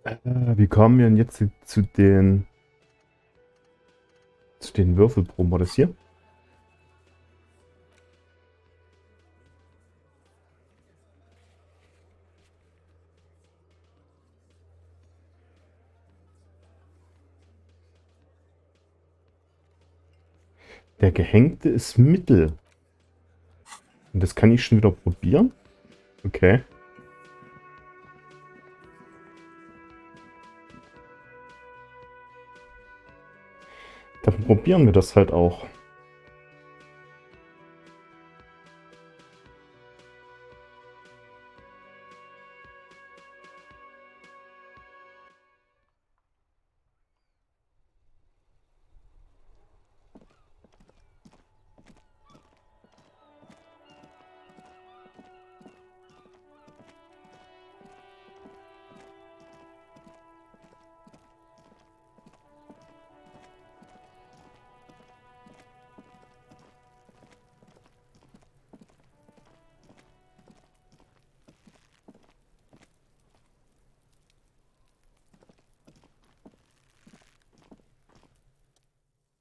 Wie kommen wir denn jetzt zu den Würfelproben? War das hier? Der Gehängte ist Mittel. Und das kann ich schon wieder probieren? Okay. Dann probieren wir das halt auch.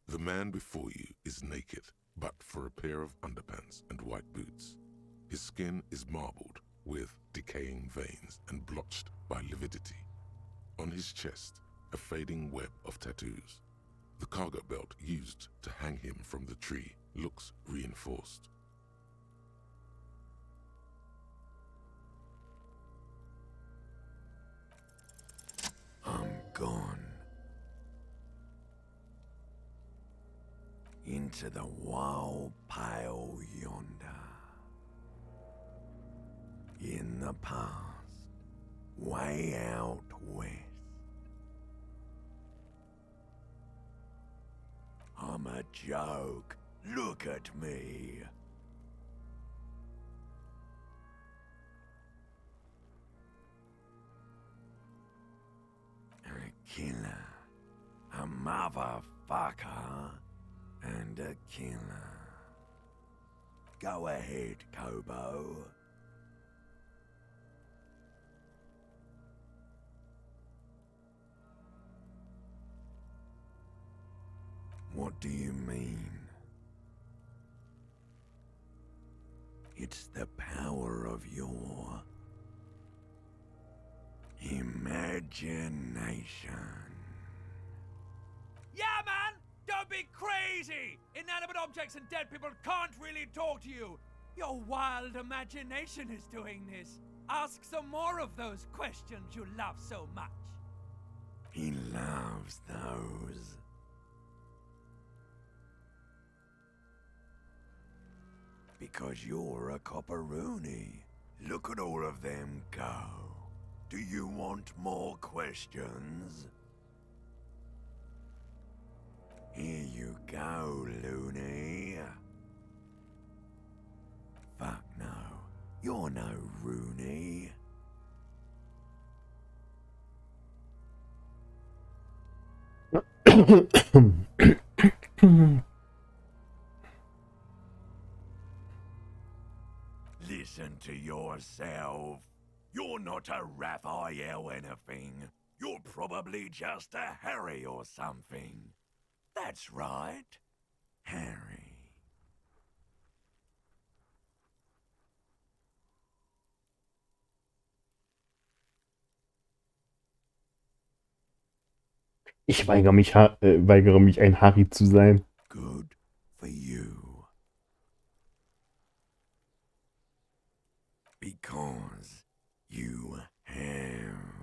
The man before you is naked, but for a pair of underpants and white boots. His skin is marbled with decaying veins and blotched by lividity. On his chest, a fading web of tattoos. The cargo belt used to hang him from the tree looks reinforced. I'm gone. Into the wild pale yonder. In the past, way out west. I'm a joke. Look at me. A killer. A motherfucker. And a killer. Go ahead, Kobo. What do you mean? It's the power of your imagination. Yeah, man! Don't be crazy! Inanimate objects and dead people can't really talk to you. Your wild imagination is doing this. Ask some more of those questions you love so much. He loves those. Because you're a copperoonie. Look at all of them go. Do you want more questions? Here you go, loony. Fuck no. You're no Rooney. Listen to yourself. You're not a Raphael anything. You're probably just a Harry or something. That's right. Harry. Ich weigere mich, ein Harry zu sein. Good for you. Because you have.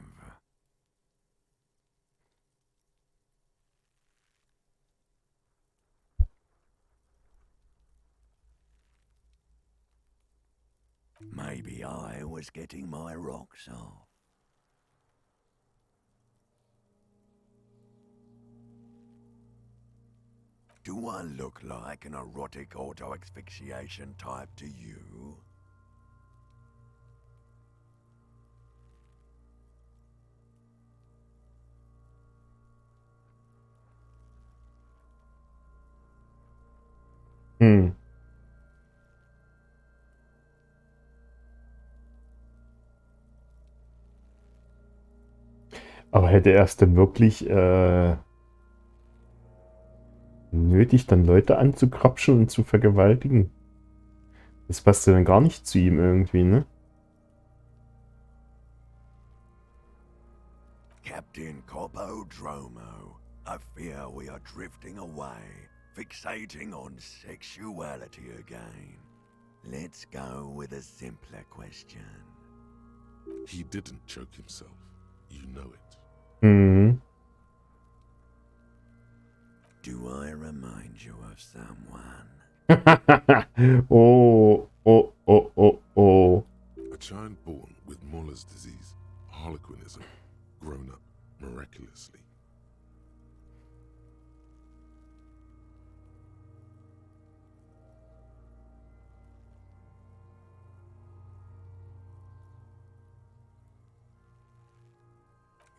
Maybe I was getting my rocks off. Do I look like an erotic auto-asphyxiation type to you? Hm. Aber hätte er es denn wirklich nötig, dann Leute anzukrapschen und zu vergewaltigen? Das passt ja dann gar nicht zu ihm irgendwie, ne? Captain Copodromo, I fear we are drifting away, fixating on sexuality again. Let's go with a simpler question. He didn't choke himself. You know it. Mhm. Do I remind you of someone? Oh, oh, oh, oh, oh. A child born with Muller's disease, harlequinism, grown up miraculously.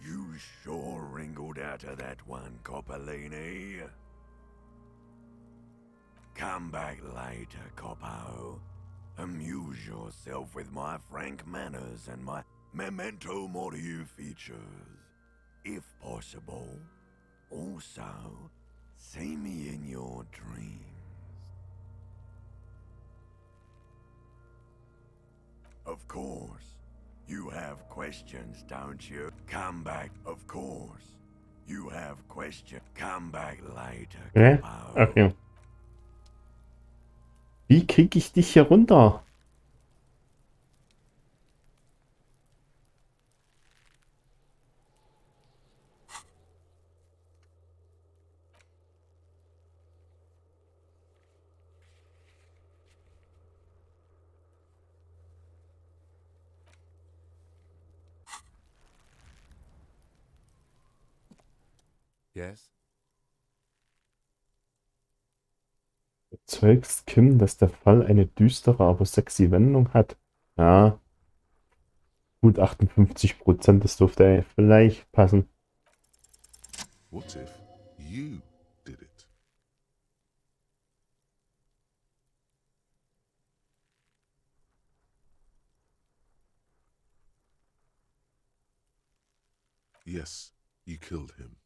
You sure wrinkled out of that one, Coppolini. Come back later, Coppo. Amuse yourself with my frank manners and my memento mori features. If possible. Also, see me in your dreams. Of course. You have questions, don't you? Come back, of course. You have questions. Come back later, Hä? Coppo. Okay. Wie kriege ich dich hier runter? Yes? Zeugst Kim, dass der Fall eine düstere, aber sexy Wendung hat? Ja, gut 58%, das dürfte vielleicht passen. What if you did it? Yes, you killed him.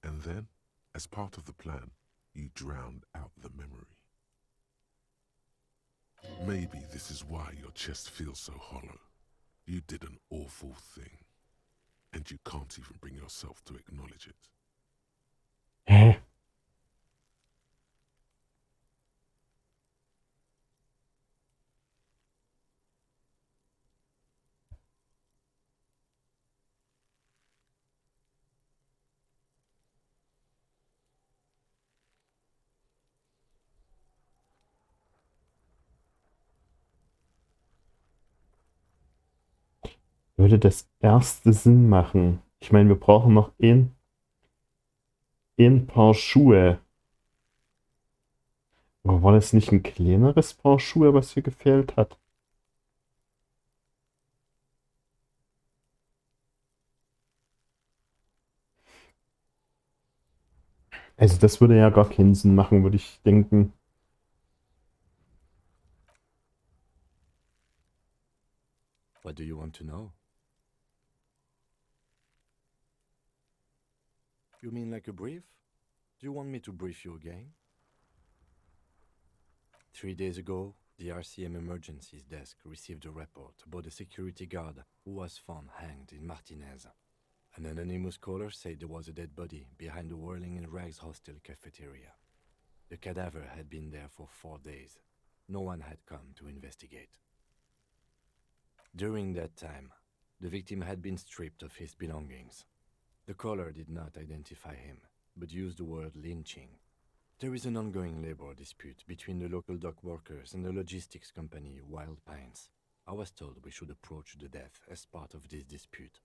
And then, as part of the plan, you drowned out the memory. Maybe this is why your chest feels so hollow. You did an awful thing. And you can't even bring yourself to acknowledge it. Hä? Würde das erste Sinn machen? Ich meine, wir brauchen noch ein Paar Schuhe. Aber war das nicht ein kleineres Paar Schuhe, was hier gefehlt hat? Also das würde ja gar keinen Sinn machen, würde ich denken. What do you want to know? You mean like a brief? Do you want me to brief you again? 3 days ago, the RCM Emergencies Desk received a report about a security guard who was found hanged in Martinez. An anonymous caller said there was a dead body behind the Whirling in Rags hostel cafeteria. The cadaver had been there for 4 days. No one had come to investigate. During that time, the victim had been stripped of his belongings. The caller did not identify him, but used the word lynching. There is an ongoing labor dispute between the local dock workers and the logistics company Wild Pines. I was told we should approach the death as part of this dispute.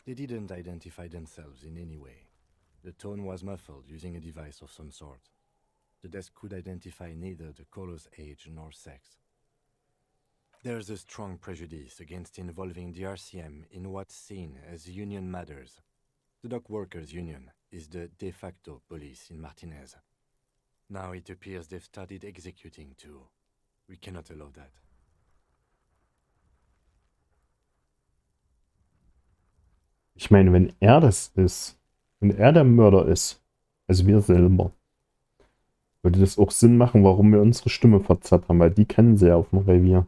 They didn't identify themselves in any way. The tone was muffled using a device of some sort. The desk could identify neither the caller's age nor sex. There's a strong prejudice against involving the RCM in what's seen as union matters. The dock workers' union is the de facto police in Martinez. Now it appears they've started executing too. We cannot allow that. Ich meine, wenn er das ist, wenn er der Mörder ist, also wir selber, würde das auch Sinn machen, warum wir unsere Stimme verzerrt haben, weil die kennen sie ja auf dem Revier.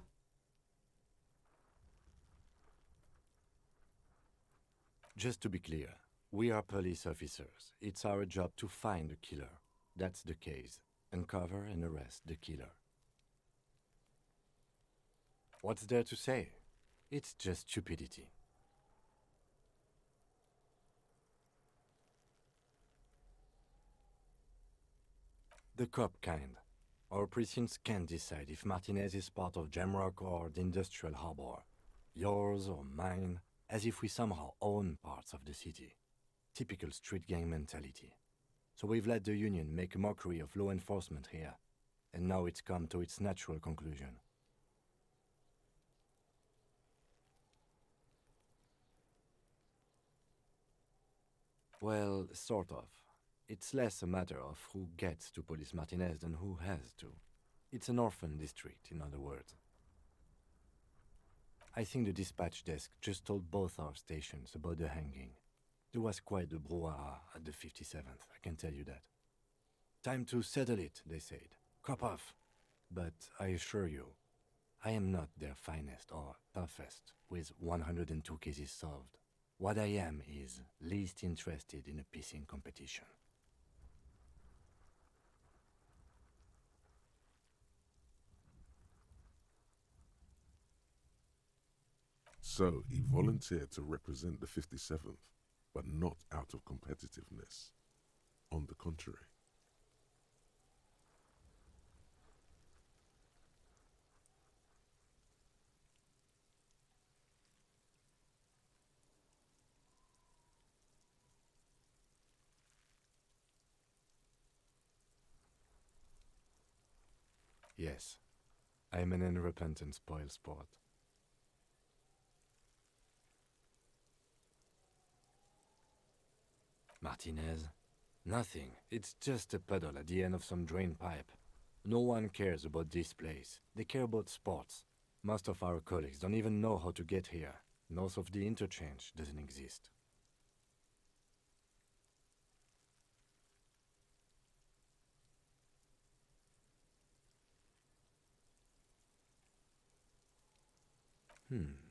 Just to be clear, we are police officers. It's our job to find the killer. That's the case. Uncover and arrest the killer. What's there to say? It's just stupidity. The cop kind. Our precincts can't decide if Martinez is part of Jamrock or the Industrial Harbor. Yours or mine, as if we somehow own parts of the city. Typical street gang mentality. So we've let the Union make a mockery of law enforcement here, and now it's come to its natural conclusion. Well, sort of. It's less a matter of who gets to police Martinez than who has to. It's an orphan district, in other words. I think the dispatch desk just told both our stations about the hanging. There was quite the brouhaha at the 57th, I can tell you that. Time to settle it, they said. Cop off. But I assure you, I am not their finest or toughest with 102 cases solved. What I am is least interested in a pissing competition. So he volunteered to represent the 57th, but not out of competitiveness. On the contrary. Yes, I am an unrepentant spoilsport. Martinez? Nothing. It's just a puddle at the end of some drain pipe. No one cares about this place. They care about sports. Most of our colleagues don't even know how to get here. North of the interchange doesn't exist. Hm.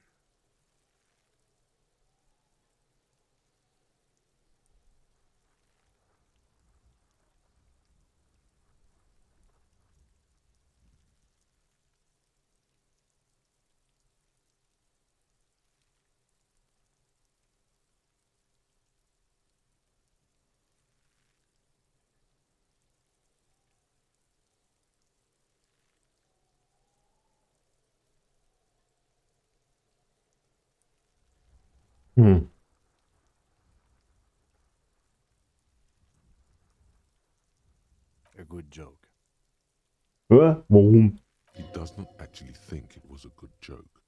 A good joke. Warum? He does not actually think it was a good joke.